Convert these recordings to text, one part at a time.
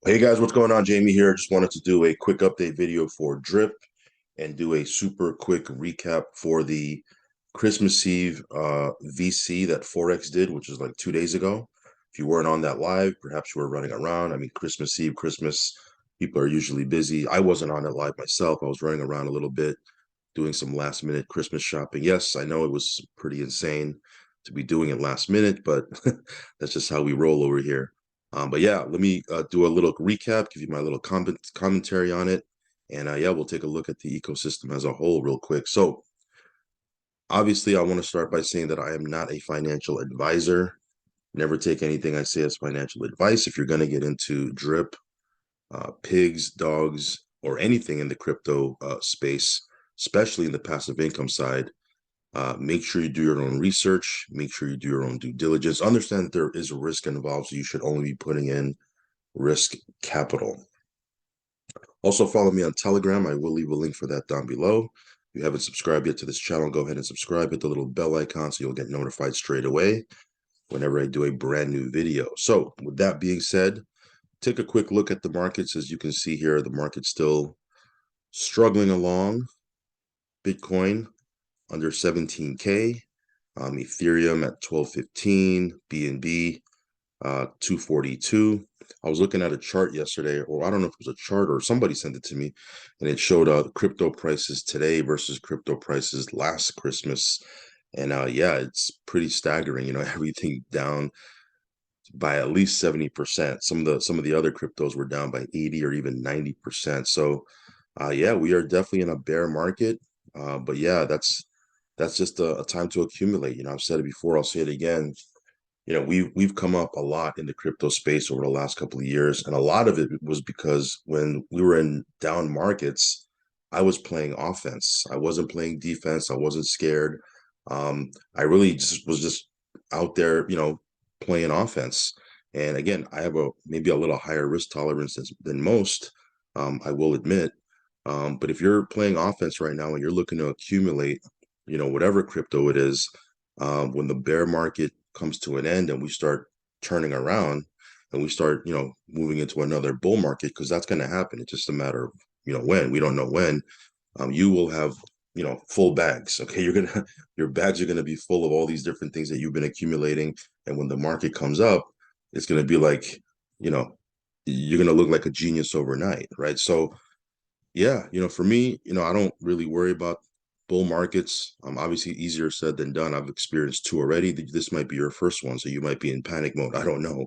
Hey guys, what's going on? Jamie here. Just wanted to do a quick update video for Drip and do a super quick recap for the Christmas Eve VC that Forex did, which is like 2 days ago. If you weren't on that live, perhaps you were running around. I mean, Christmas Eve, Christmas, people are usually busy. I wasn't on it live myself. I was running around a little bit, doing some last minute Christmas shopping. Yes, I know it was pretty insane to be doing it last minute, but that's just how we roll over here. But yeah, let me do a little recap, give you my little commentary on it. And yeah, we'll take a look at the ecosystem as a whole real quick. So obviously, I want to start by saying that I am not a financial advisor. Never take anything I say as financial advice. If you're going to get into drip, pigs, dogs, or anything in the crypto space, especially in the passive income side, make sure you do your own research. Make sure you do your own due diligence. Understand that there is a risk involved, so you should only be putting in risk capital. Also, follow me on Telegram. I will leave a link for that down below. If you haven't subscribed yet to this channel, go ahead and subscribe. Hit the little bell icon so you'll get notified straight away whenever I do a brand new video. So, with that being said, take a quick look at the markets. As you can see here, the market's still struggling along. Bitcoin under 17K, Ethereum at 1215, BNB 242. I was looking at a chart yesterday, or I don't know if it was a chart or somebody sent it to me, and it showed crypto prices today versus crypto prices last Christmas. And yeah, it's pretty staggering. Everything down by at least 70%. Some of the other cryptos were down by 80 or even 90%. So yeah, we are definitely in a bear market. But yeah, that's just a time to accumulate. I've said it before, I'll say it again. We've come up a lot in the crypto space over the last couple of years, and a lot of it was because when we were in down markets, I was playing offense. I wasn't playing defense. I wasn't scared. I really just was just out there, playing offense. And again, I have a maybe a little higher risk tolerance than most, I will admit. But if you're playing offense right now and you're looking to accumulate, whatever crypto it is, when the bear market comes to an end and we start turning around and we start, moving into another bull market, because that's going to happen. It's just a matter of, when. We don't know when. You will have, full bags. Okay, your bags are gonna be full of all these different things that you've been accumulating, and when the market comes up, it's gonna be like, you know, you're gonna look like a genius overnight, right? So yeah, for me, I don't really worry about bull markets. Obviously easier said than done. I've experienced two already. This might be your first one, so you might be in panic mode. I don't know.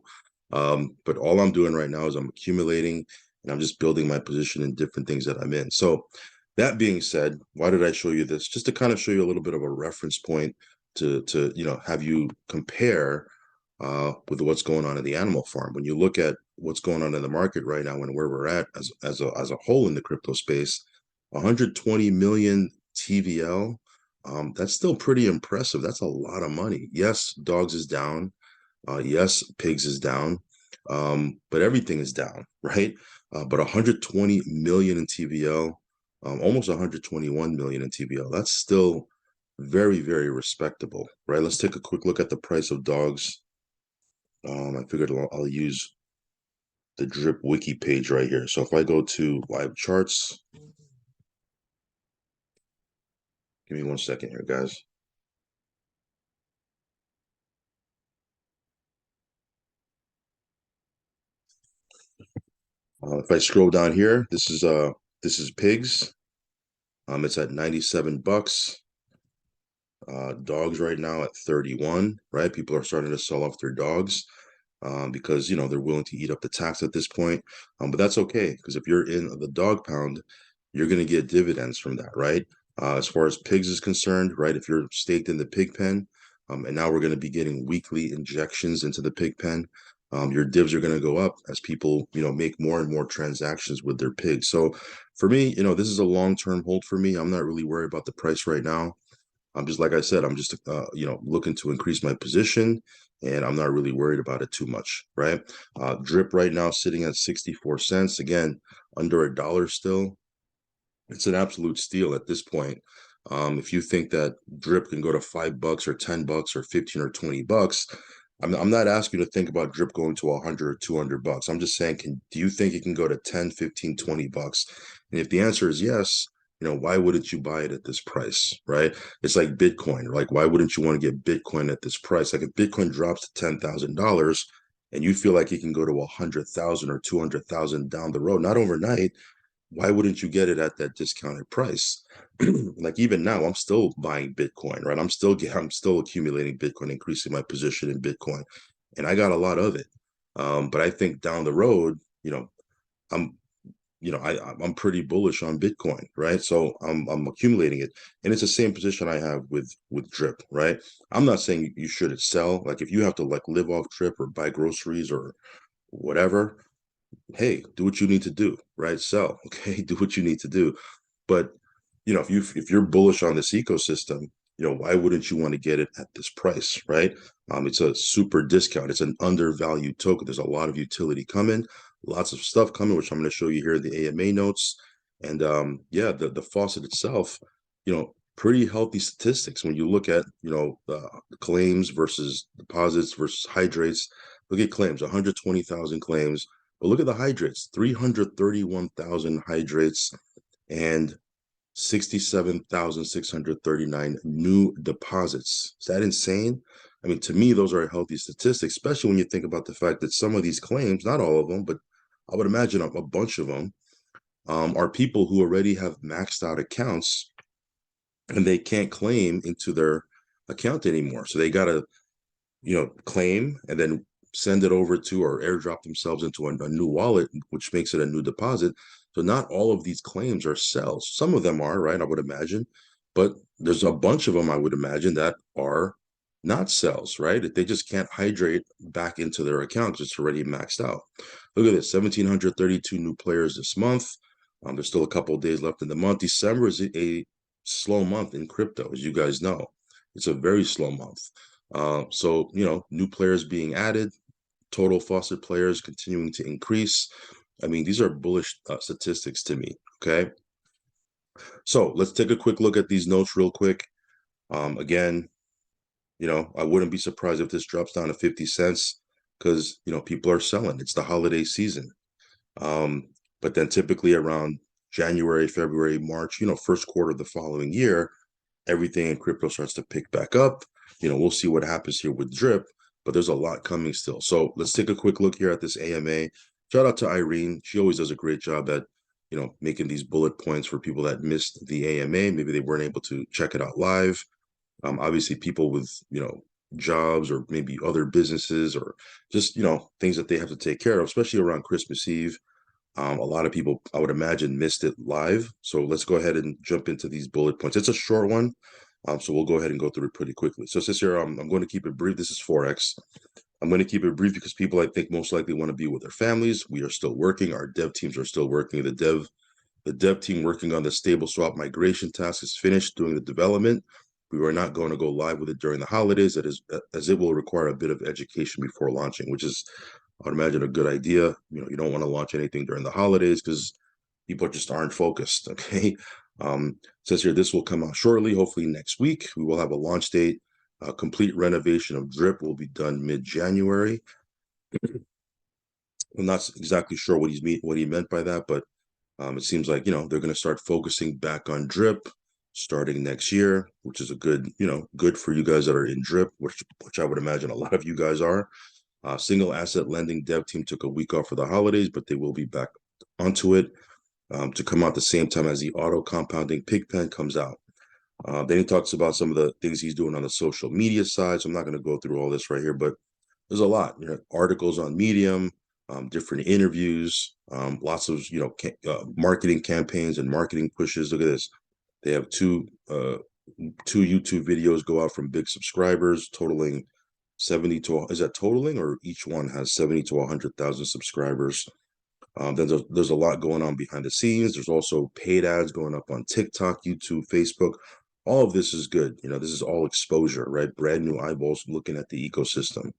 But all I'm doing right now is I'm accumulating and I'm just building my position in different things that I'm in. So that being said, why did I show you this? Just to kind of show you a little bit of a reference point to have you compare with what's going on in the animal farm. When you look at what's going on in the market right now and where we're at as a whole in the crypto space, 120 million TVL, that's still pretty impressive. That's a lot of money. Yes, dogs is down. Yes, pigs is down. But everything is down, right? But 120 million in TVL, almost 121 million in TVL. That's still very, very respectable, right? Let's take a quick look at the price of dogs. I figured I'll use the drip wiki page right here. So if I go to live charts, give me 1 second here, guys. If I scroll down here, this is pigs. It's at 97 bucks. Dogs right now at 31, right? People are starting to sell off their dogs because they're willing to eat up the tax at this point. But that's okay, because if you're in the dog pound, you're going to get dividends from that, right? As far as pigs is concerned, right? If you're staked in the pig pen, and now we're going to be getting weekly injections into the pig pen, your divs are going to go up as people, make more and more transactions with their pigs. So for me, this is a long-term hold for me. I'm not really worried about the price right now. I'm just, like I said, I'm just, looking to increase my position, and I'm not really worried about it too much, right? Drip right now sitting at 64 cents, again, under a dollar still. It's an absolute steal at this point. If you think that drip can go to $5 or $10 or 15 or 20 bucks, I'm not asking you to think about drip going to 100 or $200. I'm just saying, do you think it can go to 10, 15, $20? And if the answer is yes, why wouldn't you buy it at this price, right? It's like Bitcoin. Like, why wouldn't you want to get Bitcoin at this price? Like, if Bitcoin drops to $10,000 and you feel like it can go to 100,000 or 200,000 down the road, not overnight, why wouldn't you get it at that discounted price? Like, even now, I'm still buying Bitcoin, right? I'm still accumulating Bitcoin, increasing my position in Bitcoin, and I got a lot of it. But I think down the road, I'm I'm pretty bullish on Bitcoin, right? So I'm accumulating it, and it's the same position I have with drip, right? I'm not saying you shouldn't sell. Like, if you have to like live off drip or buy groceries or whatever, hey, do what you need to do, right? Sell, okay, do what you need to do. But if you're bullish on this ecosystem, why wouldn't you want to get it at this price, right? It's a super discount. It's an undervalued token. There's a lot of utility coming, lots of stuff coming, which I'm going to show you here in the AMA notes. And yeah, the faucet itself, pretty healthy statistics when you look at claims versus deposits versus hydrates. Look at claims, 120,000 claims, but look at the hydrates, 331,000 hydrates and 67,639 new deposits. Is that insane? I mean, to me, those are healthy statistics, especially when you think about the fact that some of these claims, not all of them, but I would imagine a bunch of them, are people who already have maxed out accounts and they can't claim into their account anymore. So they got to claim and then send it over to or airdrop themselves into a new wallet, which makes it a new deposit. So not all of these claims are sells. Some of them are, right? I would imagine, but there's a bunch of them I would imagine that are not sells, right? They just can't hydrate back into their accounts. It's already maxed out. Look at this, 1,732 new players this month. There's still a couple of days left in the month. December is a slow month in crypto, as you guys know. It's a very slow month. So, new players being added, total faucet players continuing to increase. I mean, these are bullish statistics to me. Okay. So let's take a quick look at these notes real quick. Again, I wouldn't be surprised if this drops down to 50 cents because, people are selling. It's the holiday season. But then typically around January, February, March, first quarter of the following year, everything in crypto starts to pick back up. We'll see what happens here with drip, but there's a lot coming still. So let's take a quick look here at this AMA. Shout out to Irene. She always does a great job at, making these bullet points for people that missed the AMA. Maybe they weren't able to check it out live. Obviously people with, jobs or maybe other businesses or just, things that they have to take care of, especially around Christmas Eve. A lot of people, I would imagine, missed it live. So let's go ahead and jump into these bullet points. It's a short one, so we'll go ahead and go through it pretty quickly. So since here, I'm going to keep it brief. This is Forex. I'm going to keep it brief because people, I think, most likely want to be with their families. We are still working. Our dev teams are still working. The dev team working on the stable swap migration task is finished doing the development. We are not going to go live with it during the holidays, as it will require a bit of education before launching, which is, I would imagine, a good idea. You don't want to launch anything during the holidays because people just aren't focused. Okay. Says here, this will come out shortly, hopefully next week. We will have a launch date. Complete renovation of drip will be done mid-January. I'm not exactly sure what he meant by that, but it seems like, they're going to start focusing back on drip starting next year, which is a good, good for you guys that are in drip, which I would imagine a lot of you guys are. Single asset lending dev team took a week off for the holidays, but they will be back onto it to come out the same time as the auto compounding Pigpen comes out. Then he talks about some of the things he's doing on the social media side. So I'm not going to go through all this right here, but there's a lot. Articles on Medium, different interviews, lots of marketing campaigns and marketing pushes. Look at this. They have two YouTube videos go out from big subscribers, totaling 70 to, is that totaling, or each one has 70 to 100,000 subscribers? Then there's a lot going on behind the scenes. There's also paid ads going up on TikTok, YouTube, Facebook. All of this is good. This is all exposure, right? Brand new eyeballs looking at the ecosystem.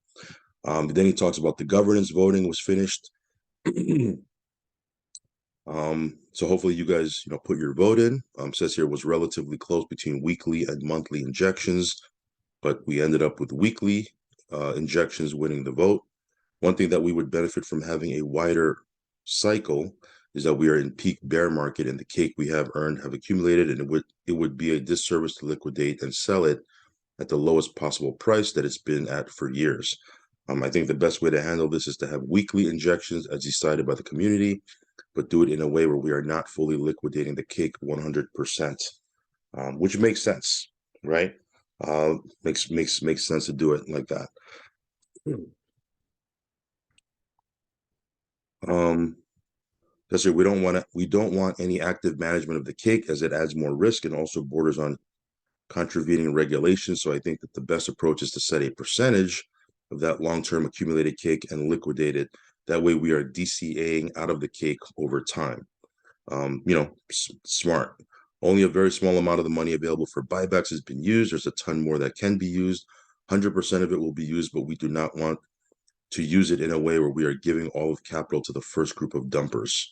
Then he talks about the governance voting was finished. So hopefully you guys, put your vote in. Says here it was relatively close between weekly and monthly injections, but we ended up with weekly injections winning the vote. One thing that we would benefit from having a wider cycle is that we are in peak bear market and the cake we have earned have accumulated, and it would be a disservice to liquidate and sell it at the lowest possible price that it's been at for years. I think the best way to handle this is to have weekly injections as decided by the community, but do it in a way where we are not fully liquidating the cake 100%, which makes sense, right? Makes sense to do it like that. Um, Because we don't want any active management of the cake as it adds more risk and also borders on contravening regulations. So I think that the best approach is to set a percentage of that long-term accumulated cake and liquidate it. That way we are DCAing out of the cake over time. Smart. Only a very small amount of the money available for buybacks has been used. There's a ton more that can be used. 100% of it will be used, but we do not want to use it in a way where we are giving all of capital to the first group of dumpers.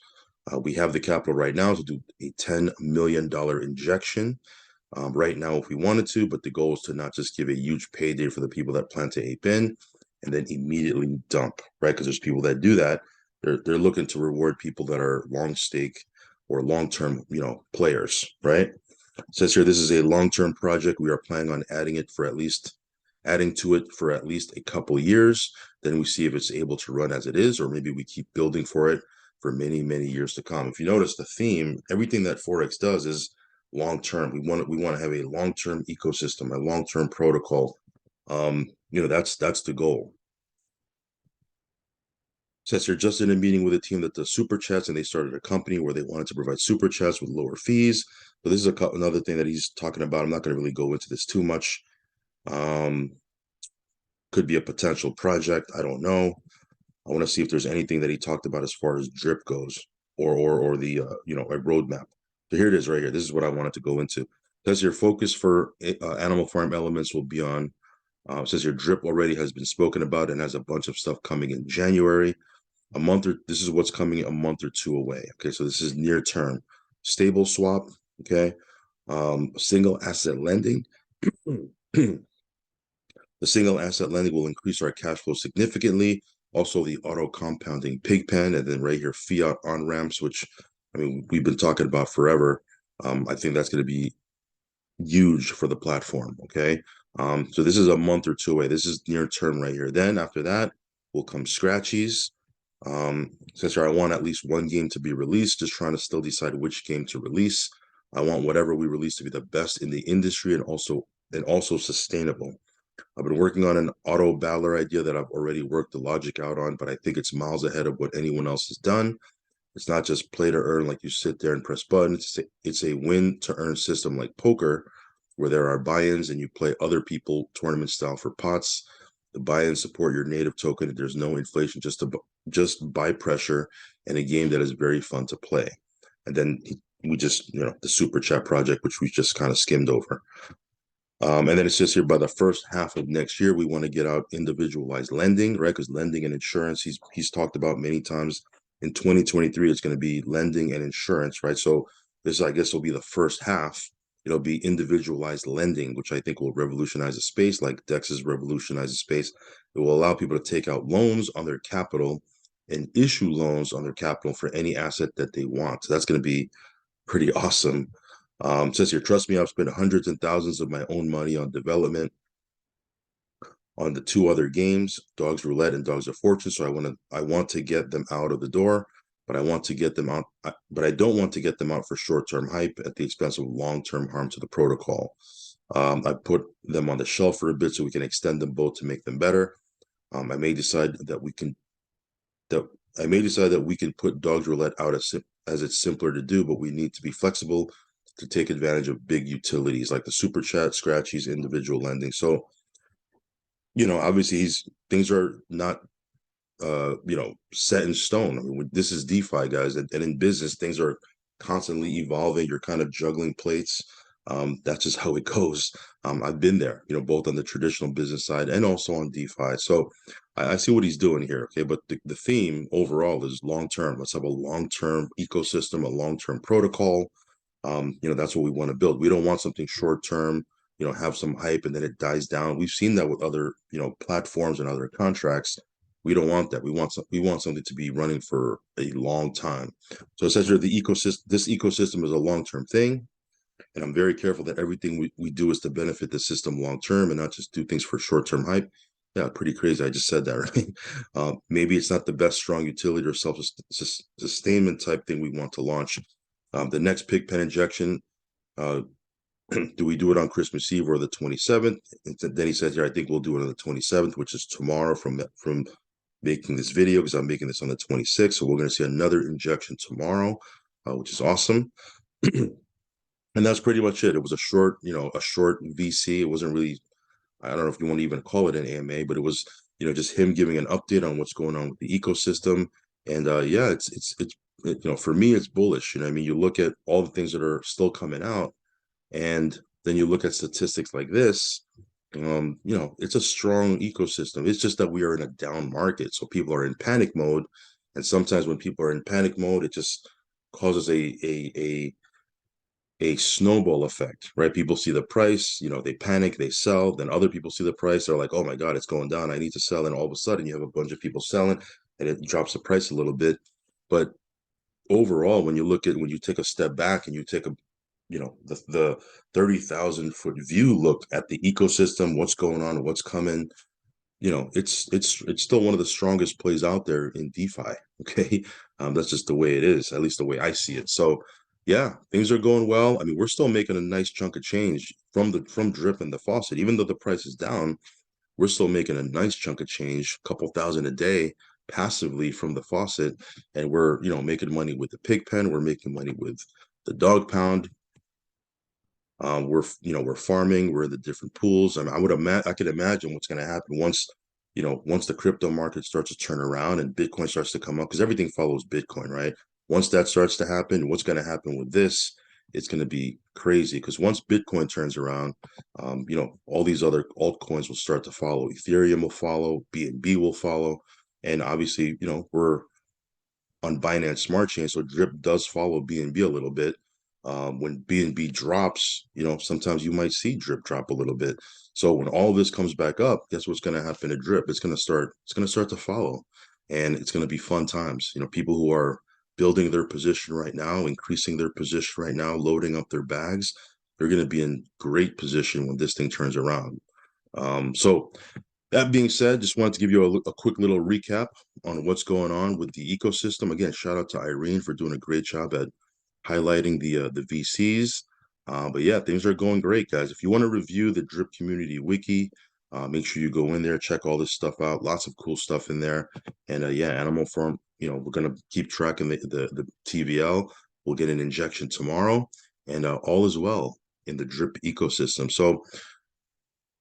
We have the capital right now to do a $10 million injection right now if we wanted to, but the goal is to not just give a huge payday for the people that plan to ape in and then immediately dump, right? Because there's people that do that. They're looking to reward people that are long stake or long-term, players, right? It says here this is a long-term project. We are planning on adding to it for at least a couple years. Then we see if it's able to run as it is, or maybe we keep building for it for many, many years to come. If you notice the theme, everything that Forex does is long term. We want to have a long term ecosystem, a long term protocol. That's the goal. Says you're just in a meeting with a team that does super chats, and they started a company where they wanted to provide super chats with lower fees. So this is another thing that he's talking about. I'm not going to really go into this too much. Could be a potential project. I don't know. I want to see if there's anything that he talked about as far as drip goes, or the a roadmap. So here it is right here. This is what I wanted to go into. Says your focus for animal farm elements will be on. Says your drip already has been spoken about and has a bunch of stuff coming in January. This is what's coming a month or two away. Okay, so this is near term. Stable swap. Okay, single asset lending. The single asset lending will increase our cash flow significantly. Also, the auto compounding pig pen, and then right here, fiat on ramps, which we've been talking about forever. I think that's going to be huge for the platform. Okay. So this is a month or two away. This is near term right here. Then after that will come scratchies. Since I want at least one game to be released, just trying to still decide which game to release. I want whatever we release to be the best in the industry and also sustainable. I've been working on an auto battler idea that I've already worked the logic out on, but I think it's miles ahead of what anyone else has done. It's not just play to earn, like you sit there and press buttons. It's a win to earn system like poker, where there are buy-ins and you play other people tournament style for pots. The buy-ins support your native token. There's no inflation, just buy pressure, and a game that is very fun to play. And then we just, the super chat project, which we just kind of skimmed over. And then it says here by the first half of next year, we want to get out individualized lending, right? Because lending and insurance, he's talked about many times. In 2023, it's going to be lending and insurance, right? So this, I guess, will be the first half. It'll be individualized lending, which I think will revolutionize the space, like DEX has revolutionized the space. It will allow people to take out loans on their capital and issue loans on their capital for any asset that they want. So that's going to be pretty awesome. Says here, trust me, I've spent hundreds and thousands of my own money on development on the two other games, Dogs Roulette and Dogs of Fortune. So I want to get them out of the door, but I want to get them out, but I don't want to get them out for short-term hype at the expense of long-term harm to the protocol. I put them on the shelf for a bit so we can extend them both to make them better. I may decide that we can put Dogs Roulette out as it's simpler to do, but we need to be flexible to take advantage of big utilities like the super chat, scratchies, individual lending. So, obviously things are not set in stone. This is DeFi, guys, and in business things are constantly evolving. You're kind of juggling plates. That's just how it goes. I've been there, both on the traditional business side and also on DeFi. So I see what he's doing here. Okay, but the theme overall is long term. Let's have a long term ecosystem, a long term protocol. That's what we want to build. We don't want something short term have some hype and then it dies down. We've seen that with other, platforms and other contracts. We don't want that. We want something to be running for a long time. So essentially, this ecosystem is a long-term thing, and I'm very careful that everything we do is to benefit the system long term and not just do things for short-term hype. Yeah, pretty crazy. I just said that, right? Maybe it's not the best strong utility or self-sustainment type thing we want to launch. The next pig pen injection, uh, do we do it on Christmas Eve or the 27th? And then he says here, I think we'll do it on the 27th, which is tomorrow from making this video, because I'm making this on the 26th. So we're going to see another injection tomorrow, which is awesome. And that's pretty much it. It was a short VC. It wasn't really, I don't know if you want to even call it an AMA, but it was, just him giving an update on what's going on with the ecosystem. And yeah, for me, it's bullish. I mean, you look at all the things that are still coming out, and then you look at statistics like this. It's a strong ecosystem. It's just that we are in a down market, so people are in panic mode, and sometimes when people are in panic mode, it just causes a snowball effect, right? People see the price, they panic, they sell, then other people see the price, they're like, oh my God, it's going down, I need to sell. And all of a sudden you have a bunch of people selling and it drops the price a little bit. But overall, when you take a step back and you take the 30,000 foot view look at the ecosystem, what's going on, what's coming, it's still one of the strongest plays out there in DeFi. Okay. That's just the way it is, at least the way I see it. So yeah, things are going well. I mean, we're still making a nice chunk of change from drip and the faucet. Even though the price is down, we're still making a nice chunk of change, a couple thousand a day passively from the faucet. And we're, making money with the pig pen, we're making money with the dog pound. We're farming, we're in the different pools. I mean, I could imagine what's going to happen once the crypto market starts to turn around and Bitcoin starts to come up, because everything follows Bitcoin, right? Once that starts to happen, what's going to happen with this? It's going to be crazy, because once Bitcoin turns around, all these other altcoins will start to follow. Ethereum will follow, BNB will follow, and obviously, we're on Binance Smart Chain, so Drip does follow BNB a little bit. When BNB drops, sometimes you might see Drip drop a little bit. So when all this comes back up, guess what's going to happen to Drip? It's going to start to follow, and it's going to be fun times. People who are building their position right now, increasing their position right now, loading up their bags, they're going to be in great position when this thing turns around. So that being said, just wanted to give you a quick little recap on what's going on with the ecosystem. Again, shout out to Irene for doing a great job at highlighting the VCs. But yeah, things are going great, guys. If you want to review the Drip Community Wiki, make sure you go in there, check all this stuff out. Lots of cool stuff in there. And yeah, Animal Farm, we're gonna keep tracking the TVL. We'll get an injection tomorrow, and all is well in the Drip ecosystem. So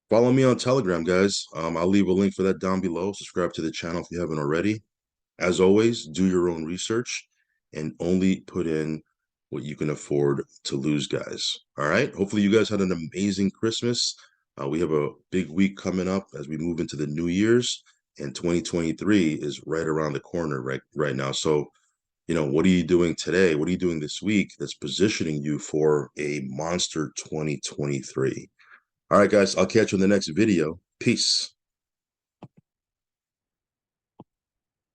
follow me on Telegram, guys. I'll leave a link for that down below. Subscribe to the channel if you haven't already. As always, do your own research and only put in what you can afford to lose, guys. All right. Hopefully, you guys had an amazing Christmas. We have a big week coming up as we move into the New Year's, and 2023 is right around the corner right now. So, what are you doing today? What are you doing this week that's positioning you for a monster 2023? All right, guys, I'll catch you in the next video. Peace.